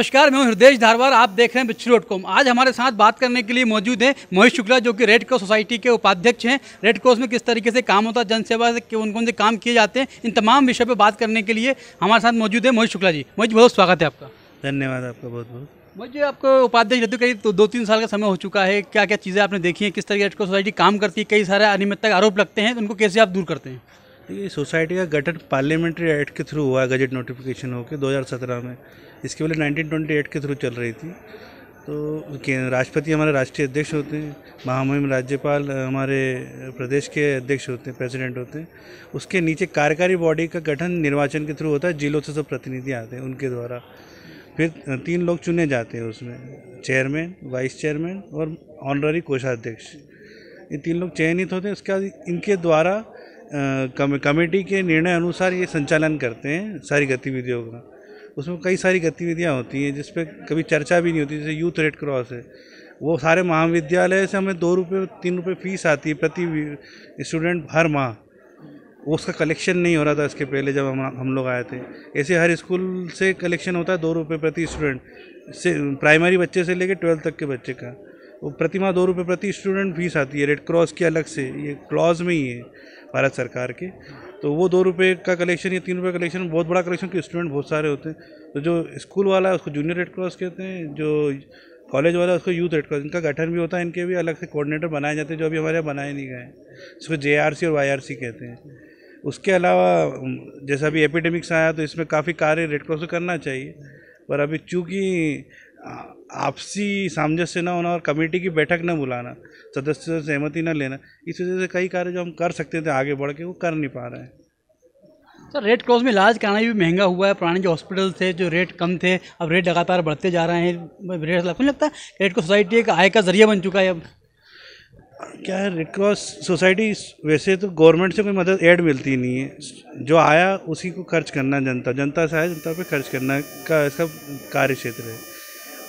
नमस्कार, मैं हूं हृदय धारवार। आप देख रहे हैं बिच्छू.com। आज हमारे साथ बात करने के लिए मौजूद हैं मोहित शुक्ला, जो कि रेड क्रॉस सोसाइटी के उपाध्यक्ष हैं। रेड क्रॉस में किस तरीके से काम होता है, जनसेवा से कौन कौन से काम किए जाते हैं, इन तमाम विषयों पर बात करने के लिए हमारे साथ मौजूद है मोहित शुक्ला जी। मोहित जी, बहुत स्वागत है आपका। धन्यवाद आपका बहुत बहुत। मोहित जी, आपको उपाध्यक्ष रहते करीब 2-3 साल का समय हो चुका है। क्या क्या चीज़ें आपने देखी हैं, किस तरह रेड क्रॉस सोसाइटी काम करती है, कई सारे अनियमितता के आरोप लगते हैं, तो उनको कैसे आप दूर करते हैं? ये सोसाइटी का गठन पार्लियामेंट्री एक्ट के थ्रू हुआ, गजट नोटिफिकेशन होकर 2017 में। इसके पहले 1928 के थ्रू चल रही थी। तो राष्ट्रपति हमारे राष्ट्रीय अध्यक्ष होते हैं, महामहिम राज्यपाल हमारे प्रदेश के अध्यक्ष होते हैं, प्रेसिडेंट होते हैं। उसके नीचे कार्यकारी बॉडी का गठन निर्वाचन के थ्रू होता है, जिलों से सब प्रतिनिधि आते हैं उनके द्वारा। फिर 3 लोग चुने जाते हैं उसमें, चेयरमैन, वाइस चेयरमैन और ऑनररी कोषाध्यक्ष। ये 3 लोग चयनित होते हैं। उसके बाद इनके द्वारा कमेटी के निर्णय अनुसार ये संचालन करते हैं सारी गतिविधियों का। उसमें कई सारी गतिविधियां होती हैं जिस पे कभी चर्चा भी नहीं होती। जैसे यूथ रेड क्रॉस है, वो सारे महाविद्यालय से हमें 2 रुपये 3 रुपये फीस आती है प्रति स्टूडेंट हर माह। वो उसका कलेक्शन नहीं हो रहा था इसके पहले जब हम लोग आए थे। ऐसे हर स्कूल से कलेक्शन होता है 2 रुपये प्रति स्टूडेंट, से प्राइमरी बच्चे से लेकर 12th तक के बच्चे का। वो प्रति माह 2 रुपये प्रति स्टूडेंट फीस आती है रेड क्रॉस की अलग से, ये क्लॉज में ही है भारत सरकार के। तो वो 2 रुपये का कलेक्शन, ये 3 रुपये कलेक्शन, बहुत बड़ा कलेक्शन, के स्टूडेंट बहुत सारे होते हैं। तो जो स्कूल वाला है उसको जूनियर रेड क्रॉस कहते हैं, जो कॉलेज वाला है उसको यूथ रेड क्रॉस। इनका गठन भी होता है, इनके भी अलग से कोऑर्डिनेटर बनाए जाते हैं जो अभी हमारे यहाँ बनाए नहीं गए, इसको JRC और YRC कहते हैं। उसके अलावा जैसा अभी एपिडेमिक्स आया तो इसमें काफ़ी कार्य रेड क्रॉस को करना चाहिए, पर अभी चूँकि आपसी सामंजस्य न होना और कमेटी की बैठक न बुलाना, सदस्यों से सहमति न लेना, इस वजह से कई कार्य जो हम कर सकते थे आगे बढ़ के वो कर नहीं पा रहे हैं। सर, रेड क्रॉस में इलाज कराना भी महंगा हुआ है। पुराने जो हॉस्पिटल थे, जो रेट कम थे, अब रेट लगातार बढ़ते जा रहे हैं। रेट लगता है रेड क्रॉस सोसाइटी एक आय का जरिया बन चुका है। अब क्या है, रेड क्रॉस सोसाइटी वैसे तो गवर्नमेंट से कोई मदद ऐड मिलती नहीं है। जो आया उसी को खर्च करना, जनता से आया जनता पे खर्च करना का इसका कार्य क्षेत्र है।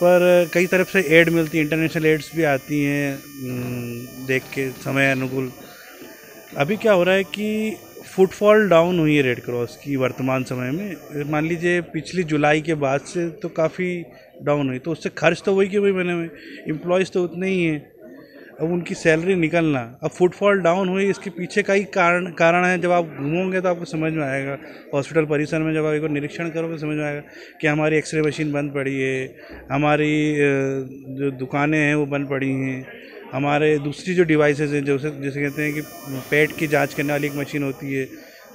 पर कई तरफ से ऐड मिलती है, इंटरनेशनल एड्स भी आती हैं देख के समय अनुकूल। अभी क्या हो रहा है कि फुटफॉल डाउन हुई है रेड क्रॉस की वर्तमान समय में। मान लीजिए पिछली जुलाई के बाद से तो काफ़ी डाउन हुई, तो उससे खर्च तो वही के वही बने हुए, एम्प्लॉयज़ तो उतने ही हैं, अब उनकी सैलरी निकलना। अब फुटफॉल डाउन हुई, इसके पीछे कई कारण है। जब आप घूमोगे तो आपको समझ में आएगा। हॉस्पिटल परिसर में जब आप एक बार निरीक्षण करोगे समझ में आएगा कि हमारी एक्सरे मशीन बंद पड़ी है, हमारी जो दुकानें हैं वो बंद पड़ी हैं, हमारे दूसरी जो डिवाइसेज हैं जैसे कहते हैं कि पेट की जांच करने वाली एक मशीन होती है,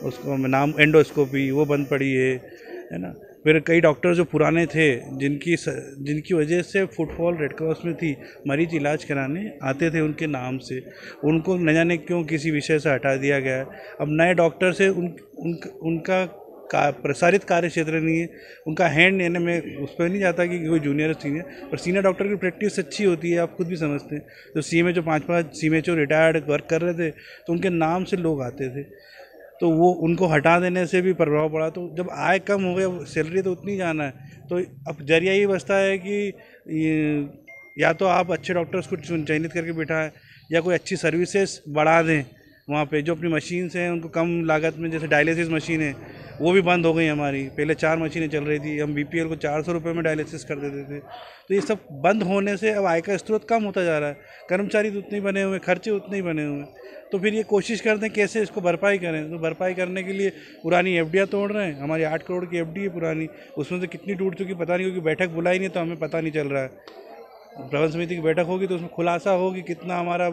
उसको नाम एंडोस्कोपी, वो बंद पड़ी है ना। फिर कई डॉक्टर जो पुराने थे जिनकी वजह से फुटफॉल रेड क्रॉस में थी, मरीज इलाज कराने आते थे उनके नाम से, उनको न जाने क्यों किसी विषय से हटा दिया गया है। अब नए डॉक्टर से उनका प्रसारित कार्य क्षेत्र नहीं है, उनका हैंड यानी मैं उस पर नहीं जाता कि कोई जूनियर सीनियर, पर सीनियर डॉक्टर की प्रैक्टिस अच्छी होती है, आप खुद भी समझते हैं। तो CMHO 5-5 CMHO रिटायर्ड वर्क कर रहे थे, तो उनके नाम से लोग आते थे, तो वो उनको हटा देने से भी प्रभाव पड़ा। तो जब आय कम हो गया, सैलरी तो उतनी जाना है, तो अब जरिया ये बचता है कि या तो आप अच्छे डॉक्टर्स को चयनित करके बिठाएं, या कोई अच्छी सर्विसेज बढ़ा दें वहाँ पे। जो अपनी मशीन्स हैं उनको कम लागत में, जैसे डायलिसिस मशीन है वो भी बंद हो गई हमारी। पहले 4 मशीनें चल रही थी, हम BPL को 400 रुपये में डायलिसिस कर देते थे। तो ये सब बंद होने से अब आय का स्रोत कम होता जा रहा है, कर्मचारी तो उतने ही बने हुए, खर्चे उतने ही बने हुए हैं। तो फिर ये कोशिश करते हैं कैसे इसको भरपाई करें। तो भरपाई करने के लिए पुरानी FDयाँ तोड़ रहे हैं। हमारी 8 करोड़ की FD है पुरानी, उसमें से कितनी टूट चुकी पता नहीं, क्योंकि बैठक बुलाई नहीं तो हमें पता नहीं चल रहा है। प्रबंध समिति की बैठक होगी तो उसमें खुलासा होगी कितना हमारा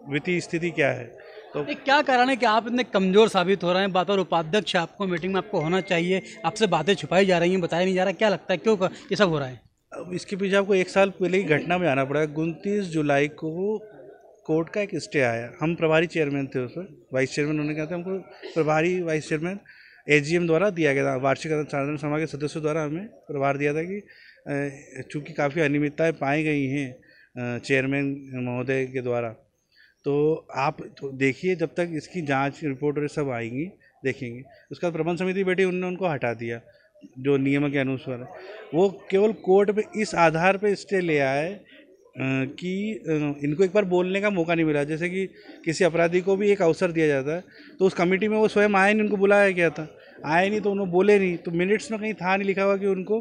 वित्तीय स्थिति क्या है। तो क्या कारण है कि आप इतने कमज़ोर साबित हो रहे हैं? बात और उपाध्यक्ष आपको मीटिंग में आपको होना चाहिए, आपसे बातें छुपाई जा रही हैं, बताया नहीं जा रहा। क्या लगता है क्यों ये सब हो रहा है? अब इसके पीछे आपको 1 साल पहले की घटना में आना पड़ा। 29 जुलाई को कोर्ट का एक स्टे आया। हम प्रभारी चेयरमैन थे उस पर, वाइस चेयरमैन उन्होंने कहा था हमको प्रभारी वाइस चेयरमैन AGM द्वारा दिया गया था, वार्षिक साधारण सभा के सदस्यों द्वारा हमें प्रभार दिया था कि चूँकि काफ़ी अनियमितताएँ पाई गई हैं चेयरमैन महोदय के द्वारा, तो आप तो देखिए जब तक इसकी जांच रिपोर्ट और सब आएंगी देखेंगे। उसके बाद प्रबंध समिति बैठी, उन्होंने उनको हटा दिया जो नियम के अनुसार है। वो केवल कोर्ट पे इस आधार पे स्टे ले आए कि इनको एक बार बोलने का मौका नहीं मिला। जैसे कि किसी अपराधी को भी एक अवसर दिया जाता है, तो उस कमेटी में वो स्वयं आए नहीं, उनको बुलाया गया था। आए नहीं तो उन्होंने बोले नहीं, तो मिनट्स में कहीं था नहीं लिखा हुआ कि उनको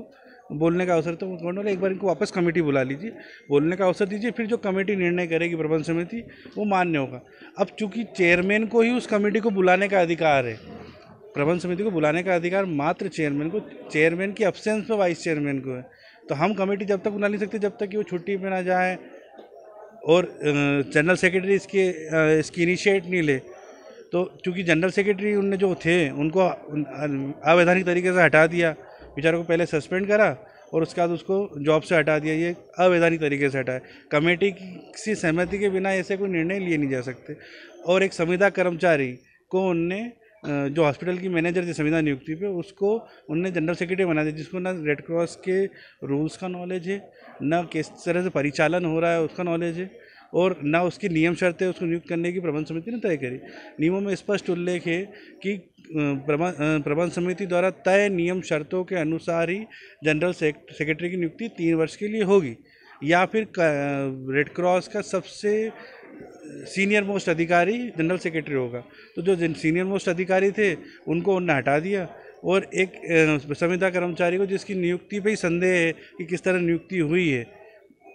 बोलने का अवसर, तो बोले एक बार इनको वापस कमेटी बुला लीजिए, बोलने का अवसर दीजिए, फिर जो कमेटी निर्णय करेगी प्रबंध समिति वो मान्य होगा। अब चूंकि चेयरमैन को ही उस कमेटी को बुलाने का अधिकार है, प्रबंध समिति को बुलाने का अधिकार मात्र चेयरमैन को, चेयरमैन की अब्सेंस में वाइस चेयरमैन को है, तो हम कमेटी जब तक बुला नहीं सकते जब तक कि वो छुट्टी पे ना जाए और जनरल सेक्रेटरी इसकी इनिशिएट नहीं ले। तो चूँकि जनरल सेक्रेटरी उनने जो थे उनको अवैधानिक तरीके से हटा दिया, बेचारों को पहले सस्पेंड करा और उसके बाद उसको जॉब से हटा दिया, ये अवैधानिक तरीके से हटाए। कमेटी की सहमति के बिना ऐसे कोई निर्णय लिए नहीं जा सकते। और एक संविदा कर्मचारी को उनने जो हॉस्पिटल की मैनेजर थी संविदा नियुक्ति पे, उसको उनने जनरल सेक्रेटरी बना दिया, जिसको ना रेड क्रॉस के रूल्स का नॉलेज है, ना किस तरह से परिचालन हो रहा है उसका नॉलेज है, और ना उसकी नियम शर्तें उसको नियुक्त करने की प्रबंध समिति ने तय करी। नियमों में स्पष्ट उल्लेख है कि प्रबंध समिति द्वारा तय नियम शर्तों के अनुसार ही जनरल सेक्रेटरी की नियुक्ति 3 वर्ष के लिए होगी, या फिर रेड क्रॉस का सबसे सीनियर मोस्ट अधिकारी जनरल सेक्रेटरी होगा। तो जो सीनियर मोस्ट अधिकारी थे उनको उन्होंने हटा दिया, और एक संविदा कर्मचारी को जिसकी नियुक्ति पे ही संदेह है कि किस तरह नियुक्ति हुई है,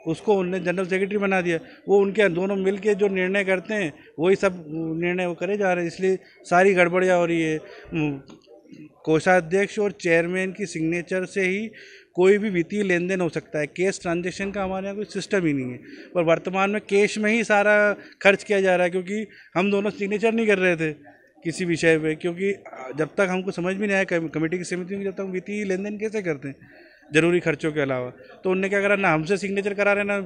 उसको उन्होंने जनरल सेक्रेटरी बना दिया। वो उनके दोनों मिल के जो निर्णय करते हैं वही सब निर्णय वो करे जा रहे हैं, इसलिए सारी गड़बड़ियाँ हो रही है। कोषाध्यक्ष और चेयरमैन की सिग्नेचर से ही कोई भी वित्तीय लेन देन हो सकता है, कैश ट्रांजैक्शन का हमारे यहाँ कोई सिस्टम ही नहीं है। पर वर्तमान में कैश में ही सारा खर्च किया जा रहा है, क्योंकि हम दोनों सिग्नेचर नहीं कर रहे थे किसी विषय पे, क्योंकि जब तक हमको समझ में नहीं आया कमेटी की समिति में, जब तक वित्तीय लेन देन कैसे करते हैं जरूरी खर्चों के अलावा, तो उनने क्या करा, ना हमसे सिग्नेचर करा रहे ना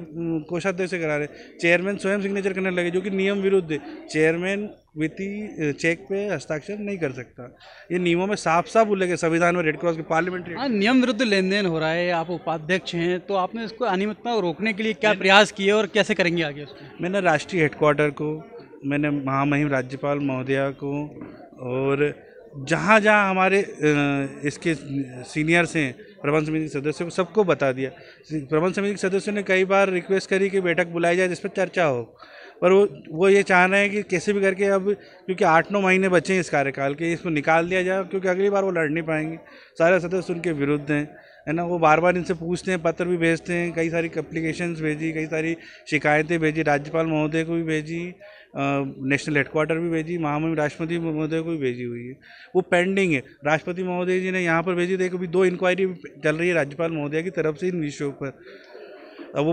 कोषाध्यक्ष से करा रहे, चेयरमैन स्वयं सिग्नेचर करने लगे, जो कि नियम विरुद्ध है। चेयरमैन वित्तीय चेक पे हस्ताक्षर नहीं कर सकता, ये नियमों में साफ साफ उल्लेख है, संविधान में, रेड क्रॉस के पार्लियामेंट्री। हाँ, नियम विरुद्ध लेन देन हो रहा है, आप उपाध्यक्ष हैं, तो आपने इसको अनियमितता को रोकने के लिए क्या प्रयास किए और कैसे करेंगे आगे उसको? मैंने राष्ट्रीय हेडक्वार्टर को, मैंने महामहिम राज्यपाल महोदया को, और जहाँ जहाँ हमारे इसके सीनियर्स हैं प्रबंध समिति के सदस्यों को, सबको बता दिया। प्रबंध समिति के सदस्यों ने कई बार रिक्वेस्ट करी कि बैठक बुलाई जाए जिस पर चर्चा हो, पर वो ये चाह रहे हैं कि कैसे भी करके अब, क्योंकि 8-9 महीने बचे हैं इस कार्यकाल के, इसको निकाल दिया जाए, क्योंकि अगली बार वो लड़ नहीं पाएंगे। सारे सदस्य उनके विरुद्ध हैं, है ना। वो बार बार इनसे पूछते हैं, पत्र भी भेजते हैं, कई सारी एप्लीकेशंस भेजी, कई सारी शिकायतें भेजी, राज्यपाल महोदय को भी भेजी, नेशनल हेडक्वार्टर भी भेजी, महामहिम राष्ट्रपति महोदय को भी भेजी हुई है, वो पेंडिंग है। राष्ट्रपति महोदय जी ने यहाँ पर भेजी, देखो अभी 2 इंक्वायरी चल रही है राज्यपाल महोदय की तरफ से इन विषयों पर। अब वो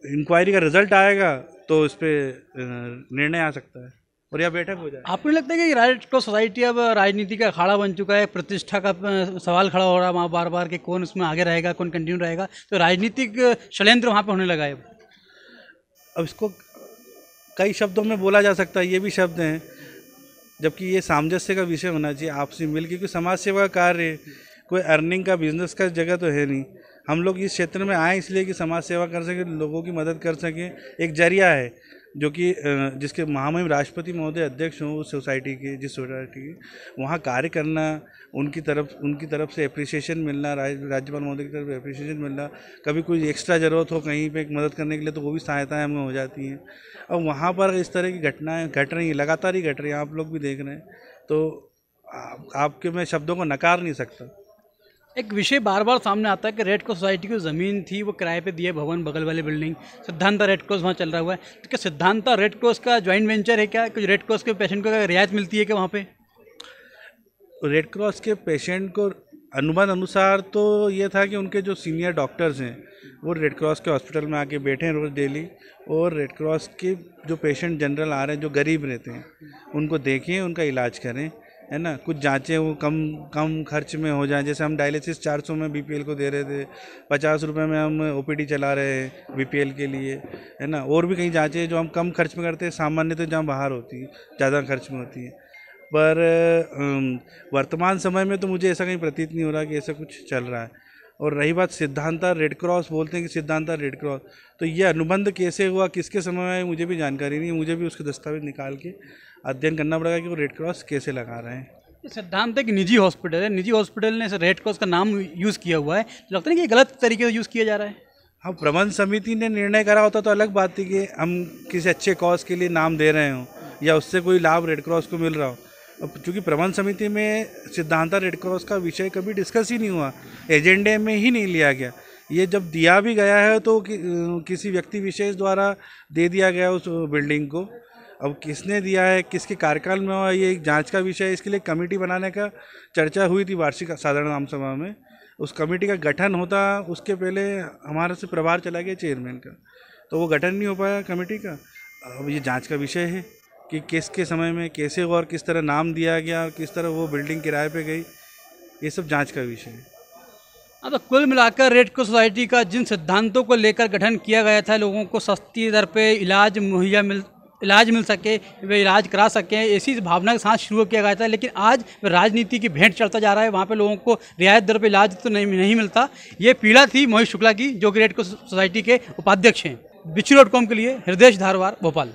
इंक्वायरी का रिजल्ट आएगा तो इस पर निर्णय आ सकता है और यह बैठक हो जाए। आपको नहीं लगता है कि रेड क्रॉस सोसाइटी अब राजनीति का अखाड़ा बन चुका है, प्रतिष्ठा का सवाल खड़ा हो रहा है वहाँ बार बार कि कौन उसमें आगे रहेगा, कौन कंटिन्यू रहेगा, तो राजनीतिक षड्यंत्र वहाँ पर होने लगा है अब इसको कई शब्दों में बोला जा सकता है, ये भी शब्द हैं, जबकि ये सामंजस्य का विषय होना चाहिए आपसी मिल, क्योंकि समाज सेवा का कार्य है, कोई अर्निंग का बिजनेस का जगह तो है नहीं। हम लोग इस क्षेत्र में आए इसलिए कि समाज सेवा कर सकें, लोगों की मदद कर सकें, एक जरिया है जो कि जिसके महामहिम राष्ट्रपति महोदय अध्यक्ष हों उस सोसाइटी के, जिस सोसाइटी के, वहाँ कार्य करना, उनकी तरफ से एप्रिसिएशन मिलना, राज्यपाल महोदय की तरफ एप्रिसिएशन मिलना, कभी कोई एक्स्ट्रा ज़रूरत हो कहीं पे मदद करने के लिए तो वो भी सहायताएँ हमें हो जाती हैं। अब वहाँ पर इस तरह की घटनाएँ घट रही हैं, लगातार ही घट रही हैं, आप लोग भी देख रहे हैं, तो आपके मैं शब्दों को नकार नहीं सकता। एक विषय बार बार सामने आता है कि रेड क्रॉस सोसाइटी की ज़मीन थी वो किराए पे दिए, भवन बगल वाली बिल्डिंग सिद्धांता रेड क्रॉस वहाँ चल रहा हुआ है, तो क्या सिद्धांता रेड क्रॉस का ज्वाइंट वेंचर है क्या? कुछ रेड क्रॉस के पेशेंट को रियायत मिलती है क्या वहाँ पे? रेड क्रॉस के पेशेंट को अनुबंध अनुसार तो ये था कि उनके जो सीनियर डॉक्टर्स हैं वो रेड क्रॉस के हॉस्पिटल में आके बैठे हैं रोज़ डेली, और रेड क्रॉस के जो पेशेंट जनरल आ रहे हैं जो गरीब रहते हैं उनको देखें, उनका इलाज करें, है ना। कुछ जांचें वो कम खर्च में हो जाएं, जैसे हम डायलिसिस 400 में बीपीएल को दे रहे थे, 50 रुपये में हम ओपीडी चला रहे हैं बीपीएल के लिए, है ना। और भी कई जांचें जो हम कम खर्च में करते हैं, सामान्य तो जहाँ बाहर होती है ज़्यादा खर्च में होती है। पर वर्तमान समय में तो मुझे ऐसा कहीं प्रतीत नहीं हो रहा कि ऐसा कुछ चल रहा है। और रही बात सिद्धांता रेड क्रॉस, बोलते हैं कि सिद्धांता रेड क्रॉस, तो ये अनुबंध कैसे हुआ, किसके समय में, मुझे भी जानकारी नहीं है, मुझे भी उसके दस्तावेज निकाल के अध्ययन करना पड़ेगा कि वो रेड क्रॉस कैसे लगा रहे हैं। सिद्धांत एक निजी हॉस्पिटल है, निजी हॉस्पिटल ने रेड क्रॉस का नाम यूज़ किया हुआ है, लगता है कि गलत तरीके से यूज़ किया जा रहा है। हाँ, प्रबंध समिति ने निर्णय करा होता तो अलग बात थी कि हम किसी अच्छे कॉज के लिए नाम दे रहे हों या उससे कोई लाभ रेड क्रॉस को मिल रहा हो, अब चूँकि प्रबंध समिति में सिद्धांता रेड क्रॉस का विषय कभी डिस्कस ही नहीं हुआ, एजेंडे में ही नहीं लिया गया। ये जब दिया भी गया है तो किसी व्यक्ति विशेष द्वारा दे दिया गया उस बिल्डिंग को। अब किसने दिया है, किसके कार्यकाल में हुआ, ये एक जांच का विषय है। इसके लिए कमेटी बनाने का चर्चा हुई थी वार्षिक साधारण आम सभा में। उस कमेटी का गठन होता, उसके पहले हमारे से प्रभार चला गया चेयरमैन का, तो वो गठन नहीं हो पाया कमेटी का। अब ये जांच का विषय है कि किसके समय में कैसे और किस तरह नाम दिया गया और किस तरह वो बिल्डिंग किराए पे गई, ये सब जांच का विषय है। अब कुल मिलाकर रेड क्रॉस सोसाइटी का जिन सिद्धांतों को लेकर गठन किया गया था, लोगों को सस्ती दर पे इलाज मिल सके, वे इलाज करा सकें, ऐसी भावना के साथ शुरू किया गया था। लेकिन आज राजनीति की भेंट चढ़ता जा रहा है, वहाँ पे लोगों को रियायत दर पे इलाज तो नहीं मिलता। ये पीड़ा थी मोहित शुक्ला की, जो कि रेड क्रॉस सोसाइटी के उपाध्यक्ष हैं। बिच्छू.com के लिए हृदय धारवार, भोपाल।